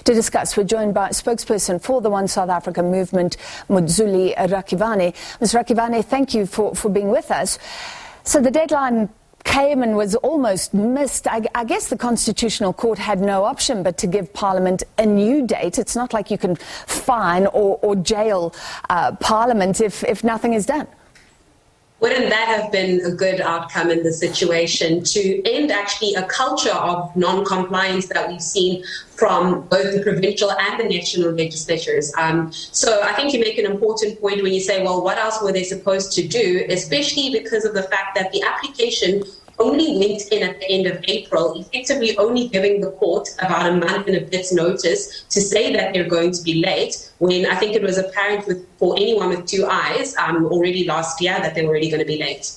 To discuss, we're joined by spokesperson for the One South Africa movement, Mudzuli Rakhivane. Ms. Rakhivane, thank you for being with us. So the deadline came and was almost missed. I guess the Constitutional Court had no option but to give Parliament a new date. It's not like you can fine or jail Parliament if nothing is done. Wouldn't that have been a good outcome in the situation to end actually a culture of non-compliance that we've seen from both the provincial and the national legislatures? So I think you make an important point when you say, well, what else were they supposed to do, especially because of the fact that the application only went in at the end of April, effectively only giving the court about a month and a bit's notice to say that they're going to be late, when I think it was apparent for anyone with two eyes already last year that they were already going to be late.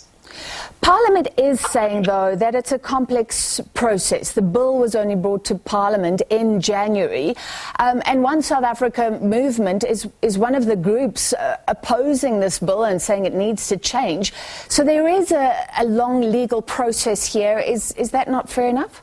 Parliament is saying, though, that it's a complex process. The bill was only brought to Parliament in January, and One South Africa movement is one of the groups opposing this bill and saying it needs to change. So there is a long legal process here. Is that not fair enough?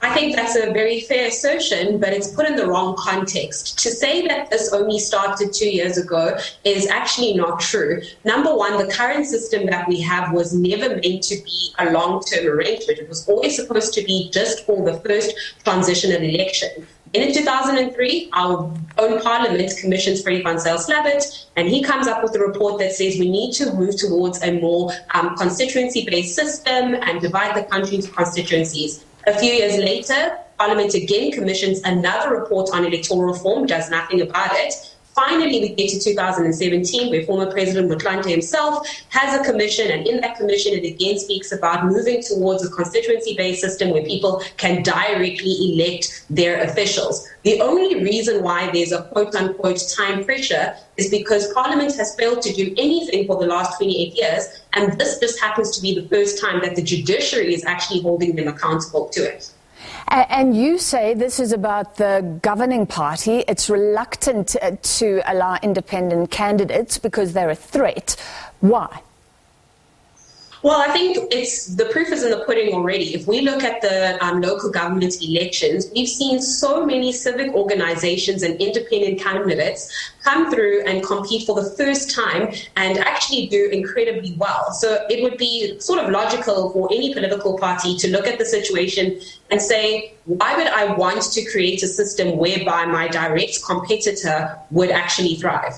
I think that's a very fair assertion, but it's put in the wrong context. To say that this only started 2 years ago is actually not true. Number one, the current system that we have was never meant to be a long-term arrangement. It was always supposed to be just for the first transitional election. In 2003, our own Parliament commissions Freddie van Zyl-Slabbert, and he comes up with a report that says we need to move towards a more constituency-based system and divide the country into constituencies. A few years later, Parliament again commissions another report on electoral reform, does nothing about it. Finally, we get to 2017, where former President Mutlanthe himself has a commission, and in that commission, it again speaks about moving towards a constituency-based system where people can directly elect their officials. The only reason why there's a quote-unquote time pressure is because Parliament has failed to do anything for the last 28 years, and this just happens to be the first time that the judiciary is actually holding them accountable to it. And you say this is about the governing party. It's reluctant to allow independent candidates because they're a threat. Why? Well, I think the proof is in the pudding already. If we look at the local government elections, we've seen so many civic organizations and independent candidates come through and compete for the first time and actually do incredibly well. So it would be sort of logical for any political party to look at the situation and say, why would I want to create a system whereby my direct competitor would actually thrive?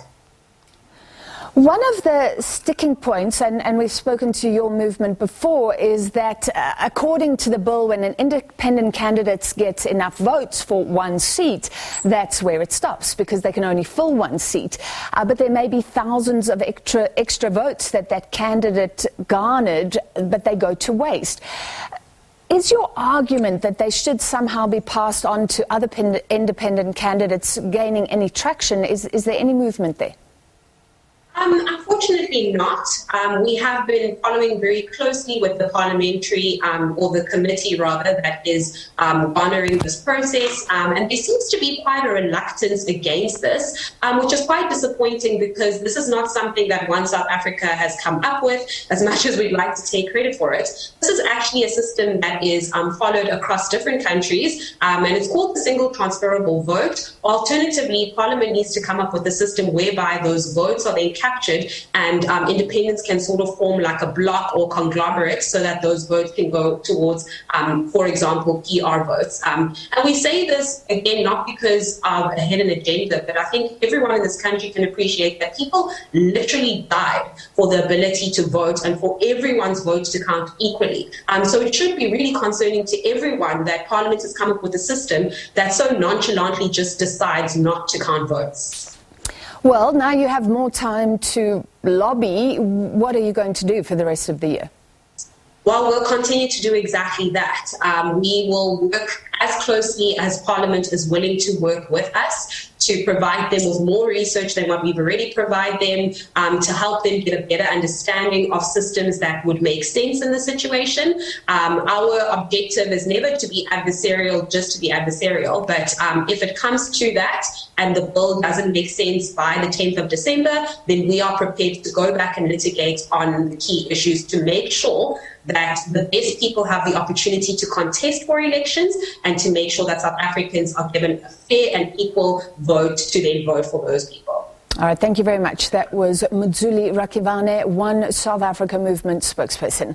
One of the sticking points, and we've spoken to your movement before, is that according to the bill, when an independent candidate gets enough votes for one seat, that's where it stops, because they can only fill one seat. But there may be thousands of extra votes that candidate garnered, but they go to waste. Is your argument that they should somehow be passed on to other independent candidates gaining any traction? Is there any movement there? Unfortunately not. We have been following very closely with the parliamentary, or the committee rather, that is honoring this process. And there seems to be quite a reluctance against this, which is quite disappointing, because this is not something that One South Africa has come up with, as much as we'd like to take credit for it. This is actually a system that is followed across different countries, and it's called the single transferable vote. Alternatively, Parliament needs to come up with a system whereby those votes are then captured, and independents can sort of form like a block or conglomerate, so that those votes can go towards, for example, PR votes. And we say this, again, not because of a hidden agenda, but I think everyone in this country can appreciate that people literally died for the ability to vote and for everyone's votes to count equally. So it should be really concerning to everyone that Parliament has come up with a system that so nonchalantly just decides not to count votes. Well, now you have more time to lobby. What are you going to do for the rest of the year? Well, we'll continue to do exactly that. We will work as closely as Parliament is willing to work with us to provide them with more research than what we've already provided them, to help them get a better understanding of systems that would make sense in the situation. Our objective is never to be adversarial just to be adversarial, but if it comes to that and the bill doesn't make sense by the 10th of December, then we are prepared to go back and litigate on the key issues to make sure that the best people have the opportunity to contest for elections and to make sure that South Africans are given a fair and equal vote to then vote for those people. All right, thank you very much. That was Mudzuli Rakhivane, One South Africa Movement spokesperson.